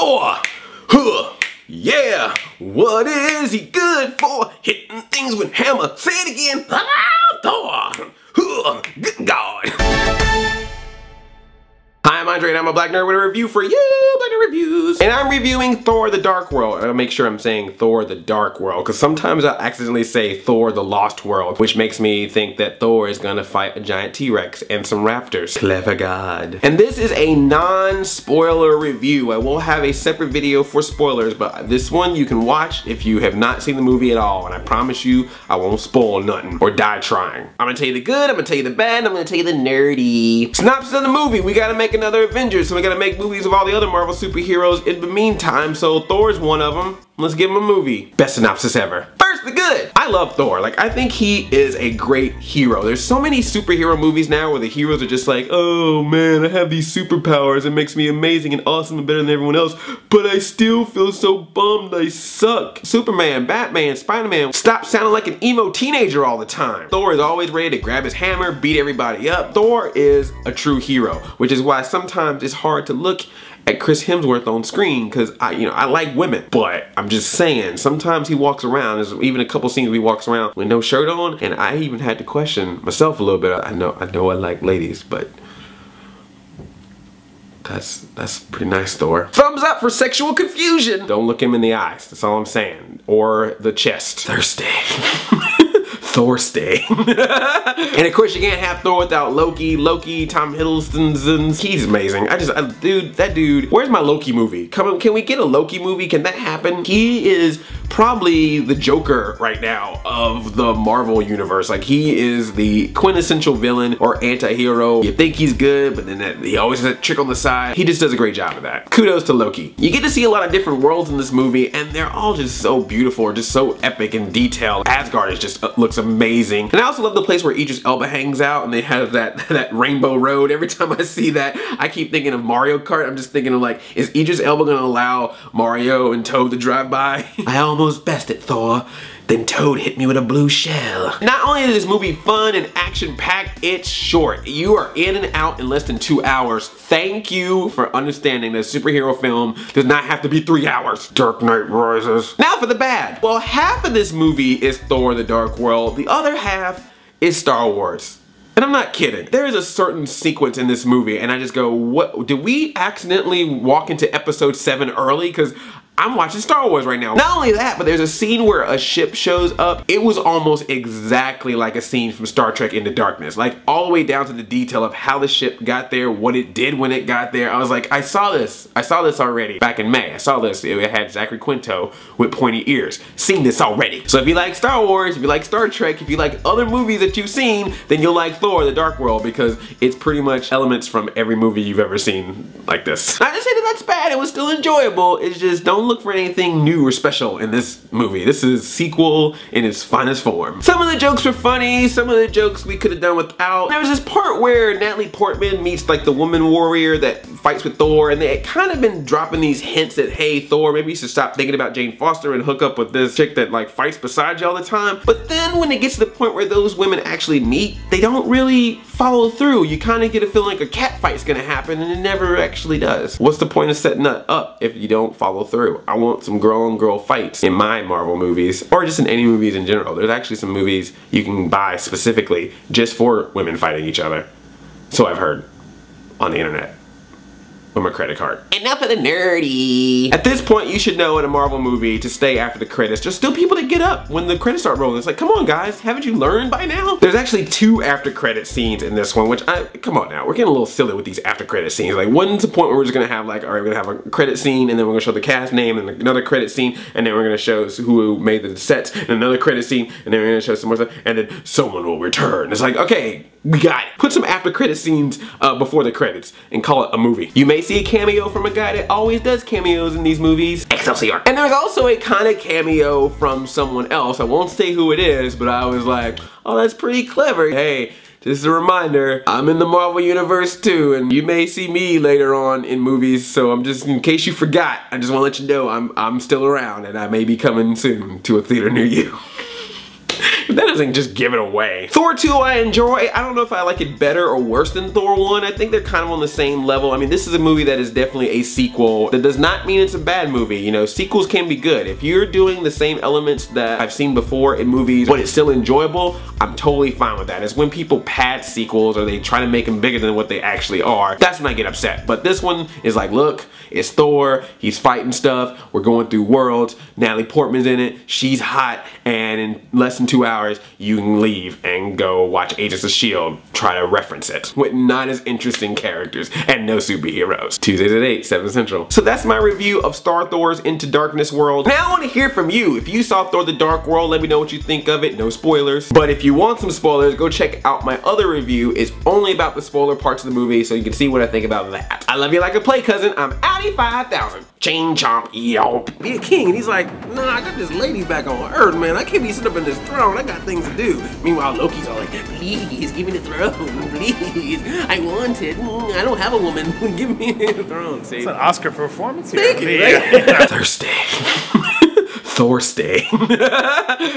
Thor! Huh! Yeah! What is he good for? Hitting things with hammer. Say it again! Ah, Thor! Huh! Good God! Hi, I'm Andre and I'm a black nerd with a review for you, Black Nerd Reviews. And I'm reviewing Thor the Dark World. I'll make sure I'm saying Thor the Dark World, because sometimes I accidentally say Thor the Lost World, which makes me think that Thor is gonna fight a giant T-Rex and some raptors. Clever God. And this is a non-spoiler review. I will have a separate video for spoilers, but this one you can watch if you have not seen the movie at all, and I promise you I won't spoil nothing or die trying. I'm gonna tell you the good, I'm gonna tell you the bad, and I'm gonna tell you the nerdy. Synopsis of the movie: we gotta make another Avengers, so we gotta make movies of all the other Marvel superheroes in the meantime, so Thor's one of them. Let's give him a movie. Best synopsis ever. First, the good. I love Thor. Like, I think he is a great hero. There's so many superhero movies now where the heroes are just like, oh man, I have these superpowers. It makes me amazing and awesome and better than everyone else, but I still feel so bummed I suck. Superman, Batman, Spider-Man, stop sounding like an emo teenager all the time. Thor is always ready to grab his hammer, beat everybody up. Thor is a true hero, which is why sometimes it's hard to look at Chris Hemsworth on screen, because I like women, but I'm just saying sometimes he walks around, there's even a couple scenes where he walks around with no shirt on, and I even had to question myself a little bit. I know I like ladies, but that's pretty nice, Thor. Thumbs up for sexual confusion. Don't look him in the eyes, that's all I'm saying. Or the chest. Thursday. Thursday. And of course you can't have Thor without Loki. Tom Hiddleston, he's amazing. Dude, that dude, where's my Loki movie? Can we get a Loki movie? Can that happen? He is probably the Joker right now of the Marvel universe. Like, he is the quintessential villain or anti-hero. You think he's good, but then he always has that trick on the side. He just does a great job of that. Kudos to Loki. You get to see a lot of different worlds in this movie, and they're all just so beautiful, or just so epic and detailed. Asgard is just looks amazing. And I also love the place where Idris Elba hangs out, and they have that rainbow road. Every time I see that, I keep thinking of Mario Kart. I'm just thinking of, like, is Idris Elba gonna allow Mario and Toad to drive by? I almost bested Thor, then Toad hit me with a blue shell. Not only is this movie fun and action-packed, it's short. You are in and out in less than 2 hours. Thank you for understanding that a superhero film does not have to be 3 hours. Dark Knight Rises. Now for the bad. Well, half of this movie is Thor the Dark World. The other half is Star Wars. And I'm not kidding. There is a certain sequence in this movie, and I just go, what? Did we accidentally walk into episode 7 early? Because I'm watching Star Wars right now. Not only that, but there's a scene where a ship shows up. It was almost exactly like a scene from Star Trek Into Darkness. Like, all the way down to the detail of how the ship got there, what it did when it got there. I was like, I saw this already back in May. I saw this. It had Zachary Quinto with pointy ears. Seen this already. So if you like Star Wars, if you like Star Trek, if you like other movies that you've seen, then you'll like Thor the Dark World, because it's pretty much elements from every movie you've ever seen like this. Not to say that that's bad, it was still enjoyable. It's just, don't look for anything new or special in this movie. This is a sequel in its finest form. Some of the jokes were funny, some of the jokes we could have done without. There was this part where Natalie Portman meets, like, the woman warrior that fights with Thor, and they had kind of been dropping these hints that, hey, Thor, maybe you should stop thinking about Jane Foster and hook up with this chick that, like, fights beside you all the time. But then when it gets to the point where those women actually meet, they don't really follow through. You kind of get a feeling like a cat fight's gonna happen, and it never actually does. What's the point of setting that up if you don't follow through? I want some girl-on-girl fights in my Marvel movies, or just in any movies in general. There's actually some movies you can buy specifically just for women fighting each other. So I've heard on the internet. With my credit card. Enough of the nerdy. At this point, you should know in a Marvel movie to stay after the credits. There's still people that get up when the credits start rolling. It's like, come on guys, haven't you learned by now? There's actually 2 after credit scenes in this one, which come on now, we're getting a little silly with these after credit scenes. Like, when's the point where we're just gonna have, like, all right, we're gonna have a credit scene, and then we're gonna show the cast name, and another credit scene, and then we're gonna show who made the sets, and another credit scene, and then we're gonna show some more stuff, and then someone will return. It's like, okay, we got it. Put some after credit scenes before the credits and call it a movie. You may see a cameo from a guy that always does cameos in these movies. Excelsior. And there's also a kind of cameo from someone else. I won't say who it is, but I was like, oh, that's pretty clever. Hey, just a reminder, I'm in the Marvel Universe too, and you may see me later on in movies, so I'm just, in case you forgot, I just want to let you know I'm still around, and I may be coming soon to a theater near you. That doesn't just give it away. Thor 2 I enjoy. I don't know if I like it better or worse than Thor 1. I think they're kind of on the same level. I mean, this is a movie that is definitely a sequel. That does not mean it's a bad movie. You know, sequels can be good. If you're doing the same elements that I've seen before in movies, but it's still enjoyable, I'm totally fine with that. It's when people pad sequels or they try to make them bigger than what they actually are. That's when I get upset. But this one is like, look, it's Thor. He's fighting stuff. We're going through worlds. Natalie Portman's in it. She's hot. And in less than 2 hours, you can leave and go watch Agents of S.H.I.E.L.D. Try to reference it with not as interesting characters and no superheroes. Tuesdays at 8, 7 Central. So that's my review of Star Thor's Into Darkness world. Now I want to hear from you. If you saw Thor the Dark World, let me know what you think of it. No spoilers. But if you want some spoilers, go check out my other review. It's only about the spoiler parts of the movie, so you can see what I think about that. I love you like a play cousin. I'm Outie 5000. Chain chomp yelp. Be a king, and he's like, nah, I got this lady back on Earth, man. I can't be sitting up in this throne. I got things to do. Meanwhile, Loki's all like, please, give me the throne, please. I want it. I don't have a woman. Give me the throne. See? It's an Oscar performance here. Thank you. Thursday. Thor's Day.